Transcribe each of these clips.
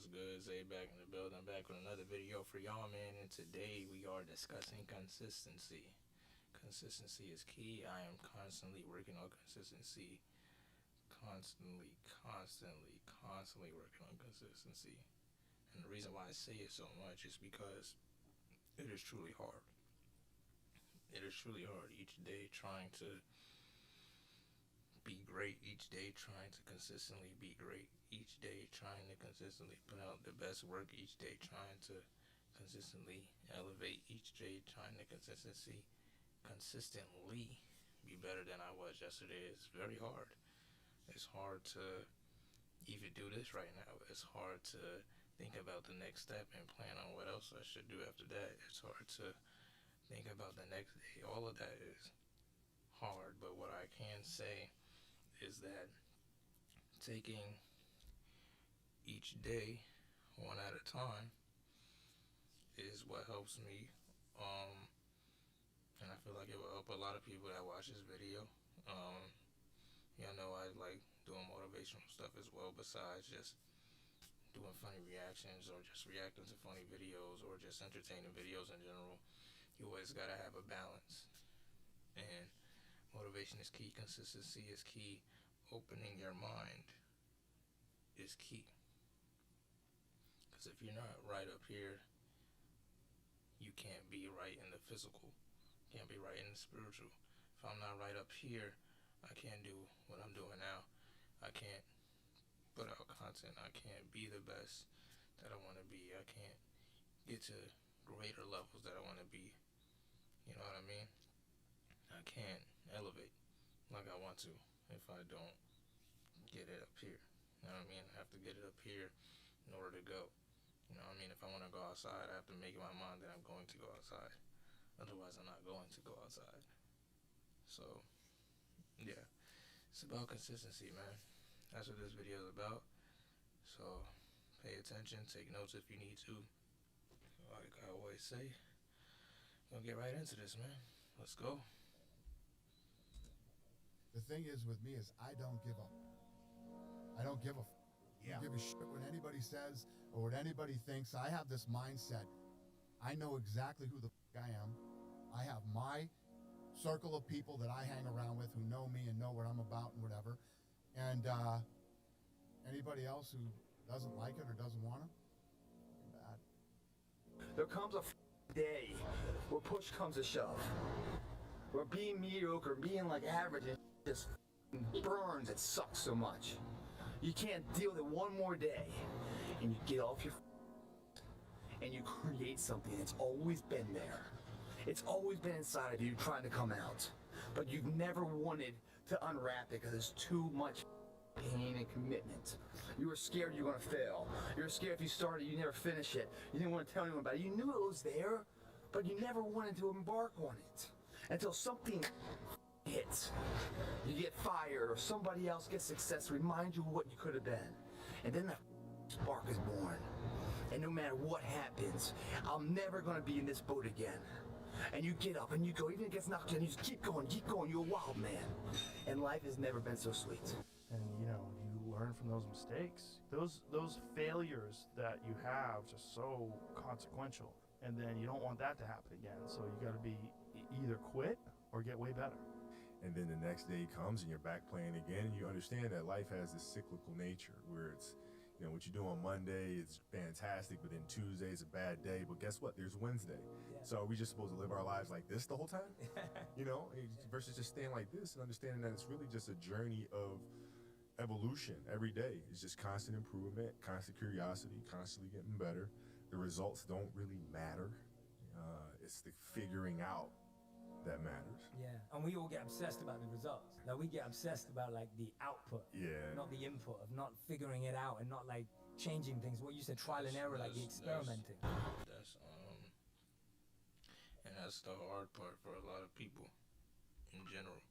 What's good? Zay back in the building, back with another video for y'all, man. And today we are discussing consistency. Consistency is key. I am constantly working on consistency. Constantly working on consistency. And the reason why I say it so much is because it is truly hard. It is truly hard each day trying to be great, each day trying to consistently be great, each day trying to consistently put out the best work, each day trying to consistently elevate, each day trying to consistently be better than I was yesterday. It's very hard. It's hard to even do this right now. It's hard to think about the next step and plan on what else I should do after that. It's hard to think about the next day. All of that is hard, but what I can say is that taking each day one at a time is what helps me. And I feel like it will help a lot of people that watch this video. Y'all know I like doing motivational stuff as well, besides just doing funny reactions or just reacting to funny videos or just entertaining videos in general. You always gotta have a balance. And motivation is key, consistency is key, opening your mind is key. Because if you're not right up here, you can't be right in the physical, can't be right in the spiritual. If I'm not right up here, I can't do what I'm doing now. I can't put out content. I can't be the best that I want to be. I can't get to greater levels that I want to be. You know what I mean? I can't elevate like I want to if I don't get it up here. You know what I mean? I have to get it up here in order to go. You know what I mean? If I want to go outside, I have to make my mind that I'm going to go outside. Otherwise, I'm not going to go outside. So, yeah. It's about consistency, man. That's what this video is about. So, pay attention. Take notes if you need to. Like I always say, we'll get right into this, man. Let's go. The thing is with me is I don't give up. I don't give a I don't give a shit what anybody says or what anybody thinks. I have this mindset. I know exactly who the I am. I have my circle of people that I hang around with who know me and know what I'm about and whatever. And anybody else who doesn't like it or doesn't want it, bad. There comes a day where push comes to shove. Where being mediocre, being like average, it just burns. It sucks so much. You can't deal with it one more day. And you get off your and you create something that's always been there. It's always been inside of you trying to come out. But you've never wanted to unwrap it because it's too much pain and commitment. You were scared you were going to fail. You were scared if you started, you never finish it. You didn't want to tell anyone about it. You knew it was there, but you never wanted to embark on it. Until something hits. You get fired or somebody else gets success, remind you of what you could have been. And then the spark is born. And no matter what happens, I'm never going to be in this boat again. And you get up and you go, even if it gets knocked down, you just keep going, you're a wild man. And life has never been so sweet. And you learn from those mistakes. Those failures that you have just so consequential. And then you don't want that to happen again. So you got to be either quit or get way better. And then the next day comes and you're back playing again, and you understand that life has this cyclical nature where it's, what you do on Monday is fantastic, but then Tuesday is a bad day. But guess what? There's Wednesday. Yeah. So are we just supposed to live our lives like this the whole time? Versus just staying like this and understanding that it's really just a journey of evolution every day. It's just constant improvement, constant curiosity, constantly getting better. The results don't really matter. It's the figuring out that matters. Yeah, and we all get obsessed about the results. Like we get obsessed about like the output, not the input, of not figuring it out and not like changing things. What you said, trial and error, like the experimenting. That's the hard part for a lot of people in general.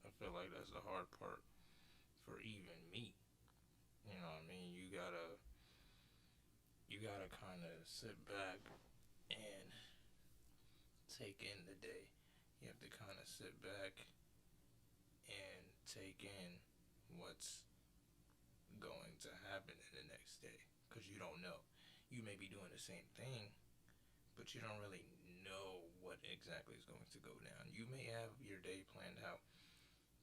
I feel like that's the hard part for even me. You know what I mean? You gotta kind of sit back and take in the day. You have to kind of sit back and take in what's going to happen in the next day. because you don't know. You may be doing the same thing, but you don't really know what exactly is going to go down. You may have your day planned out,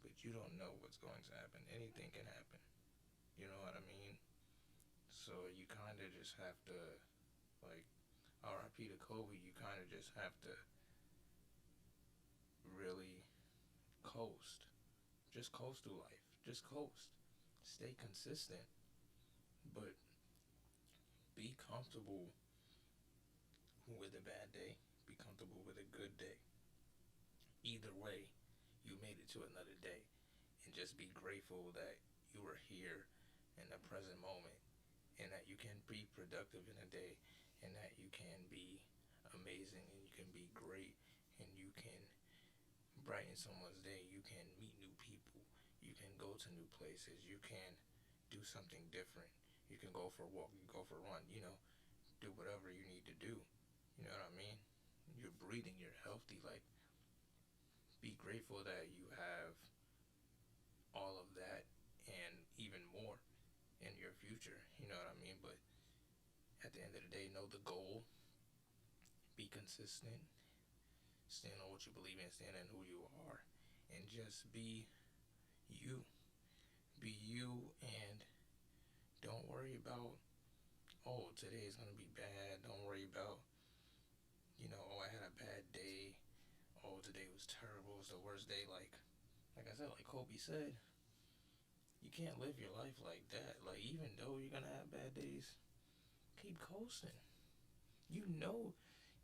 but you don't know what's going to happen. Anything can happen. You know what I mean? So you kind of just have to, like, RIP to Kobe, you kind of just have to really coast. Just coast through life. Just coast. Stay consistent. But be comfortable with a bad day. Be comfortable with a good day. Either way, you made it to another day. And just be grateful that you were here in the present moment. And that you can be productive in a day. And that you can be amazing. And you can be great. And you can brighten someone's day. You can meet new people. You can go to new places. You can do something different. You can go for a walk. You can go for a run. You know, do whatever you need to do. You know what I mean? You're breathing. You're healthy. Like, be grateful that you have all of that and even more in your future. You know what I mean? But at the end of the day, know the goal. Be consistent. Stand on what you believe in. Stand in who you are. And just be you. Be you, and don't worry about, oh, today is going to be bad. Don't worry about, you know, oh, I had a bad day. Oh, today was terrible. It's the worst day. Like I said, like Kobe said, you can't live your life like that. Like, even though you're going to have bad days, keep coasting. You know,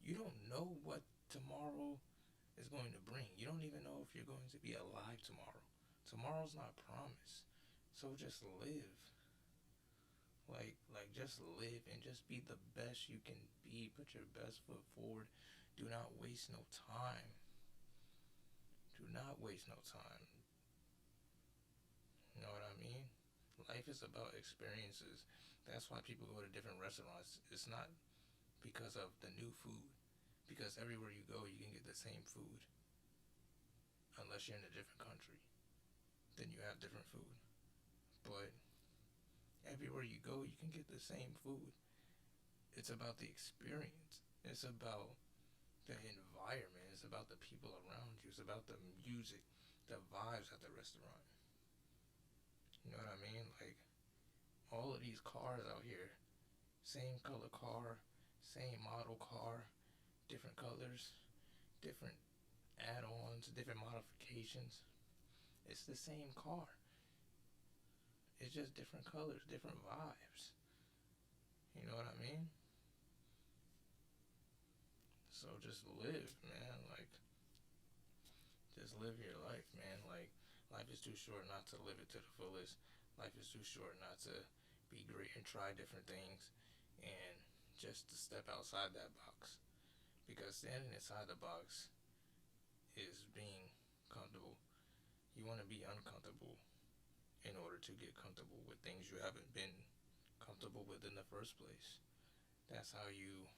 you don't know what tomorrow is going to bring. You don't even know if you're going to be alive tomorrow. Tomorrow's not promised. So just live. Like just live and just be the best you can be. Put your best foot forward. Do not waste no time. Do not waste no time. You know what I mean? Life is about experiences. That's why people go to different restaurants. It's not because of the new food. Because everywhere you go, you can get the same food. Unless you're in a different country. Then you have different food. But everywhere you go, you can get the same food. It's about the experience. It's about the environment. It's about the people around you. It's about the music, the vibes at the restaurant. You know what I mean? Like, all of these cars out here, same color car, same model car, different colors, different add-ons, different modifications. It's the same car. It's just different colors, different vibes. You know what I mean? So just live, man. Like, just live your life, man. Like, life is too short not to live it to the fullest. Life is too short not to be great and try different things. And just to step outside that box. Because standing inside the box is being comfortable. You want to be uncomfortable in order to get comfortable with things you haven't been comfortable with in the first place. That's how you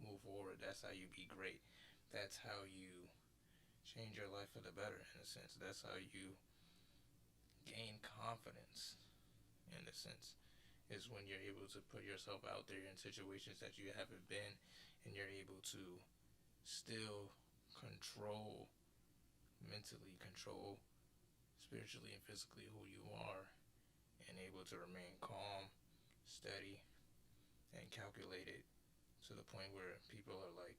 move forward. That's how you be great. That's how you change your life for the better, in a sense. That's how you gain confidence, in a sense, is when you're able to put yourself out there in situations that you haven't been, and you're able to still control, mentally control, spiritually and physically who you are, and able to remain calm, steady, and calculated to the point where people are like,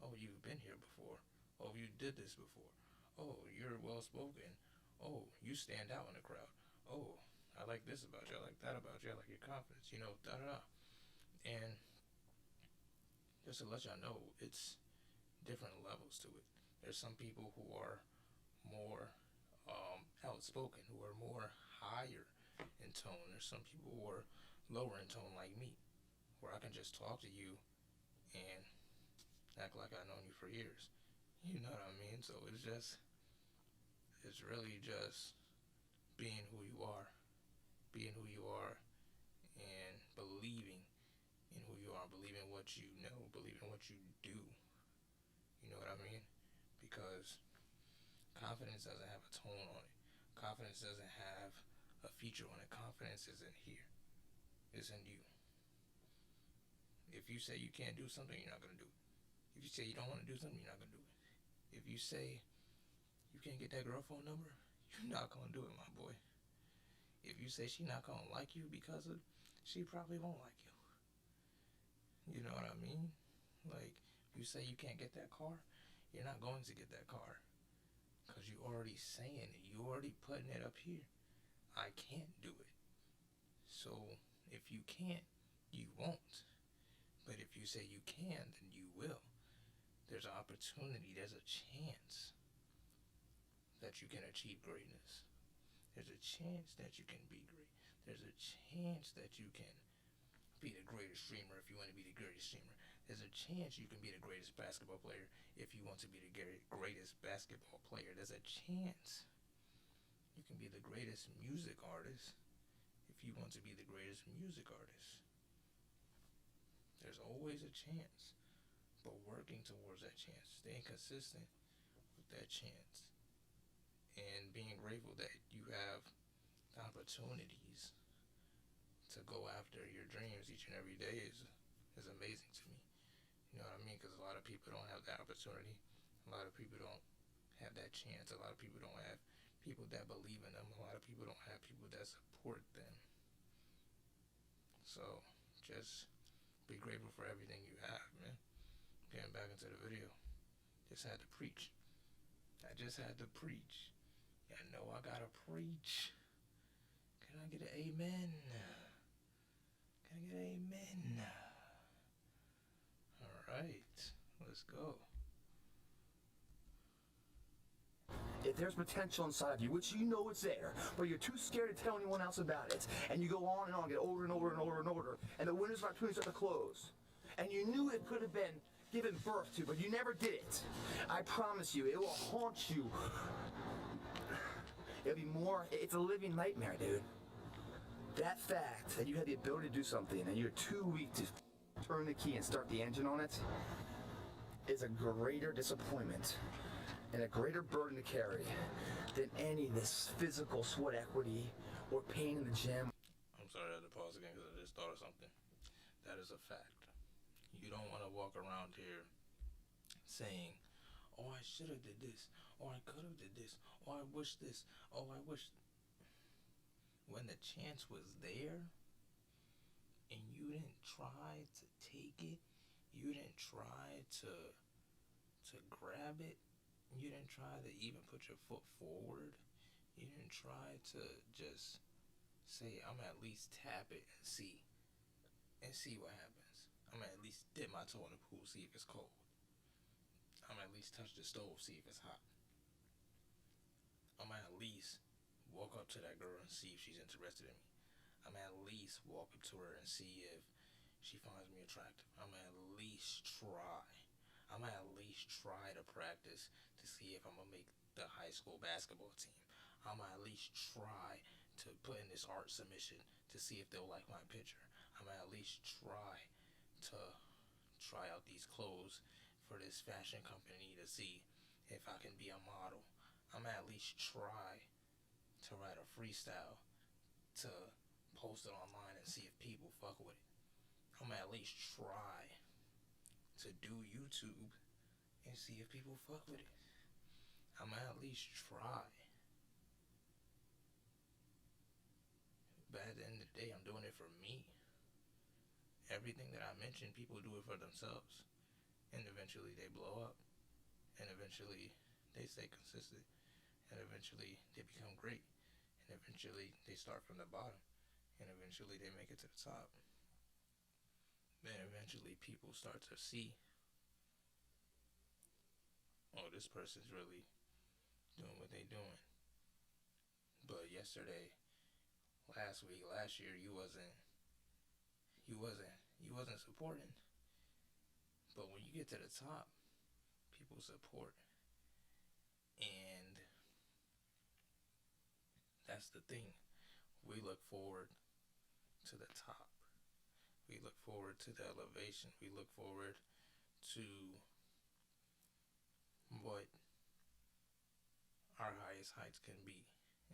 oh, you've been here before. Oh, you did this before. Oh, you're well spoken. Oh, you stand out in the crowd. Oh, I like this about you. I like that about you. I like your confidence. You know, da-da-da. And just to let y'all know, it's different levels to it. There's some people who are more outspoken, who are more higher in tone. There's some people who are lower in tone like me, where I can just talk to you and act like I've known you for years. You know what I mean? So it's really just being who you are. Being who you are and believing in who you are. Believing what you know. Believing what you do. You know what I mean? Because confidence doesn't have a tone on it. Confidence doesn't have a feature on it. Confidence isn't here. It's in you. If you say you can't do something, you're not gonna do it. If you say you don't want to do something, you're not gonna do it. If you say you can't get that girl phone number, you're not gonna do it, my boy. If you say she not gonna like you because of, she probably won't like you. You know what I mean? Like, if you say you can't get that car, you're not going to get that car. Because you already saying it. You already putting it up here. I can't do it. So, if you can't, you won't. But if you say you can, then you will. There's an opportunity. There's a chance that you can achieve greatness. There's a chance that you can be great. There's a chance that you can be the greatest streamer if you want to be the greatest streamer. There's a chance you can be the greatest basketball player if you want to be the greatest basketball player. There's a chance you can be the greatest music artist if you want to be the greatest music artist. There's always a chance, but working towards that chance, staying consistent with that chance, and being grateful that you have the opportunities to go after your dreams each and every day is amazing to me. You know what I mean? Because a lot of people don't have that opportunity. A lot of people don't have that chance. A lot of people don't have people that believe in them. A lot of people don't have people that support them. So just be grateful for everything you have, man. Getting back into the video. Just had to preach. I just had to preach. I know I gotta preach. Can I get an amen? Can I get an amen? Alright, let's go. If there's potential inside of you, which you know it's there, but you're too scared to tell anyone else about it, and you go on and on, get older and older and older and older, and the windows of opportunity start to close, and you knew it could have been given birth to, but you never did it, I promise you, it will haunt you. It'll be more, it's a living nightmare, dude. That fact that you had the ability to do something and you're too weak to turn the key and start the engine on it is a greater disappointment and a greater burden to carry than any of this physical sweat equity or pain in the gym. I'm sorry, I had to pause again because I just thought of something. That is a fact. You don't want to walk around here saying, oh, I should have did this, or I could have did this, or I wish this, oh, I wish. When the chance was there, and you didn't try to take it, you didn't try to grab it, you didn't try to even put your foot forward, you didn't try to just say, I'm gonna at least tap it and see what happens. I'm gonna at least dip my toe in the pool, see if it's cold. I'm gonna at least touch the stove, see if it's hot. I'm gonna at least walk up to that girl and see if she's interested in me. I'm gonna at least walk up to her and see if she finds me attractive. I'm gonna at least try. I'm gonna at least try to practice to see if I'm gonna make the high school basketball team. I'm gonna at least try to put in this art submission to see if they'll like my picture. I'm gonna at least try to try out these clothes for this fashion company to see if I can be a model. I'm gonna at least try to write a freestyle to post it online and see if people fuck with it. I'm gonna at least try to do YouTube and see if people fuck with it. I'm gonna at least try. But at the end of the day, I'm doing it for me. Everything that I mentioned, people do it for themselves. And eventually they blow up. And eventually they stay consistent. And eventually they become great. And eventually they start from the bottom. And eventually they make it to the top. Then eventually people start to see, oh, this person's really doing what they doing. But yesterday, last week, last year, you wasn't supporting. But when you get to the top, people support. And that's the thing. We look forward to the top. We look forward to the elevation. We look forward to what our highest heights can be,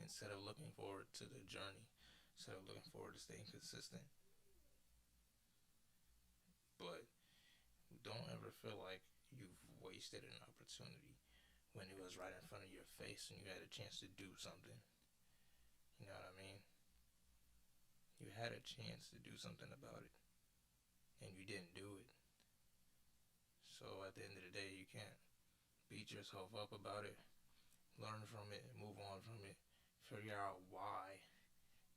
instead of looking forward to the journey, instead of looking forward to staying consistent. But don't ever feel like you've wasted an opportunity when it was right in front of your face and you had a chance to do something. You know what I mean? You had a chance to do something about it, and you didn't do it. So at the end of the day, you can't beat yourself up about it. Learn from it, move on from it, figure out why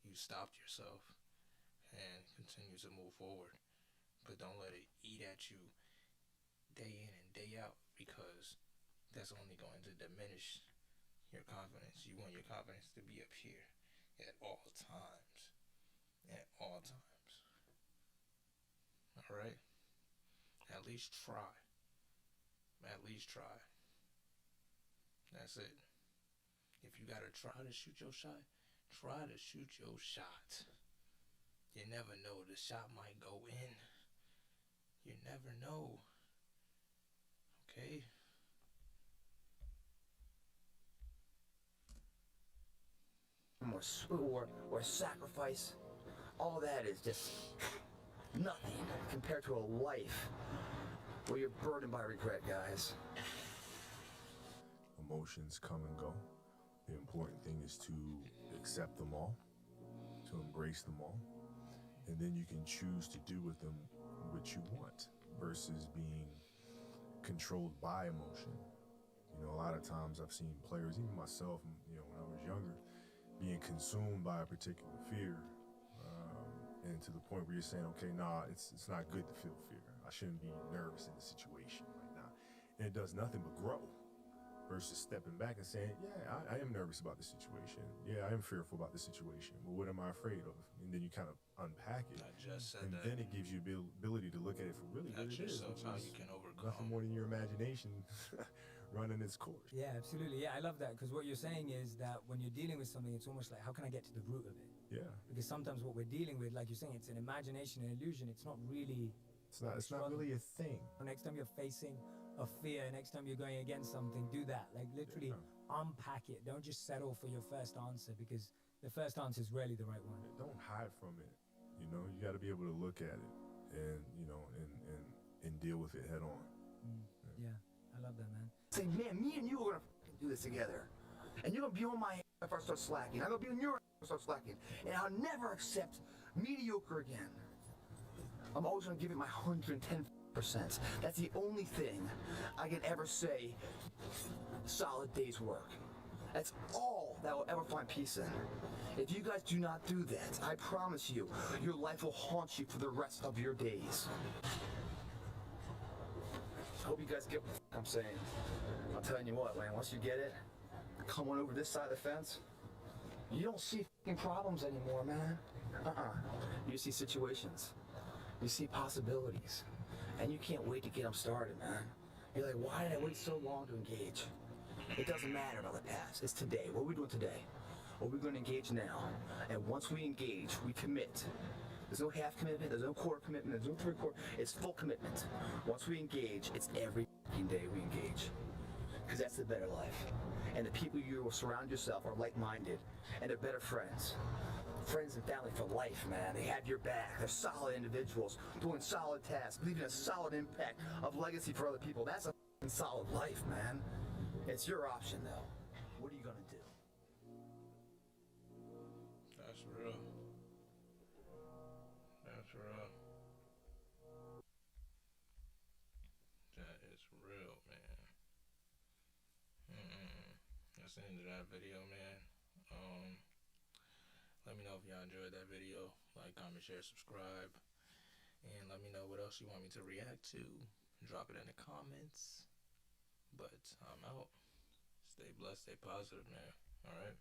you stopped yourself, and continue to move forward. But don't let it eat at you day in and day out, because that's only going to diminish your confidence. You want your confidence to be up here at all times. At all times. Alright? At least try. At least try. That's it. If you gotta try to shoot your shot, try to shoot your shot. You never know, the shot might go in. You never know. Okay? Or sacrifice. All that is just nothing compared to a life where you're burdened by regret, guys. Emotions come and go. The important thing is to accept them all, to embrace them all, and then you can choose to do with them what you want versus being controlled by emotion. You know, a lot of times I've seen players, even myself, you know, when I was younger, being consumed by a particular fear, and to the point where you're saying, okay, nah, it's not good to feel fear. I shouldn't be nervous in the situation right now. And it does nothing but grow. Versus stepping back and saying, yeah, I am nervous about the situation. Yeah, I am fearful about the situation. But what am I afraid of? And then you kind of unpack it. I just said and that. then it gives you ability to look at it for really what it is, which how is you can overcome. nothing more than your imagination running its course. Yeah, absolutely. Yeah, I love that, because what you're saying is that when you're dealing with something, it's almost like, how can I get to the root of it? Yeah. Because sometimes what we're dealing with, like you're saying, it's an imagination, an illusion. It's not really. It's not really a thing. Next time you're facing a fear, next time you're going against something, do that. Like literally unpack it. Don't just settle for your first answer, because the first answer is rarely the right one. Don't hide from it. You know, you got to be able to look at it and, you know, and deal with it head on. Yeah, I love that, man. Say, man, me and you are gonna do this together. And you're gonna be on my ass if I start slacking. I'm gonna be on your ass if I start slacking. And I'll never accept mediocre again. I'm always gonna give it my 110%. That's the only thing I can ever say solid day's work. That's all that will ever find peace in. If you guys do not do that, I promise you, your life will haunt you for the rest of your days. I hope you guys get what I'm saying. I'm telling you what, man, once you get it, come on over this side of the fence, you don't see f***ing problems anymore, man. You see situations. You see possibilities. And you can't wait to get them started, man. You're like, why did I wait so long to engage? It doesn't matter about the past. It's today. What are we doing today? What are we going to engage now? And once we engage, we commit. There's no half commitment, there's no quarter commitment, there's no three-quarter. It's full commitment. Once we engage, it's every f***ing day we engage. Because that's the better life. And the people you will surround yourself are like-minded, and they're better friends. Friends and family for life, man. They have your back. They're solid individuals, doing solid tasks, leaving a solid impact of legacy for other people. That's a f***ing solid life, man. It's your option, though. What are you gonna do? That's real. That's real. That is real, man. That's the end of that video, man. Let me know if y'all enjoyed that video. Like, comment, share, subscribe. And let me know what else you want me to react to. Drop it in the comments. But I'm out. Stay blessed, stay positive, man. Alright?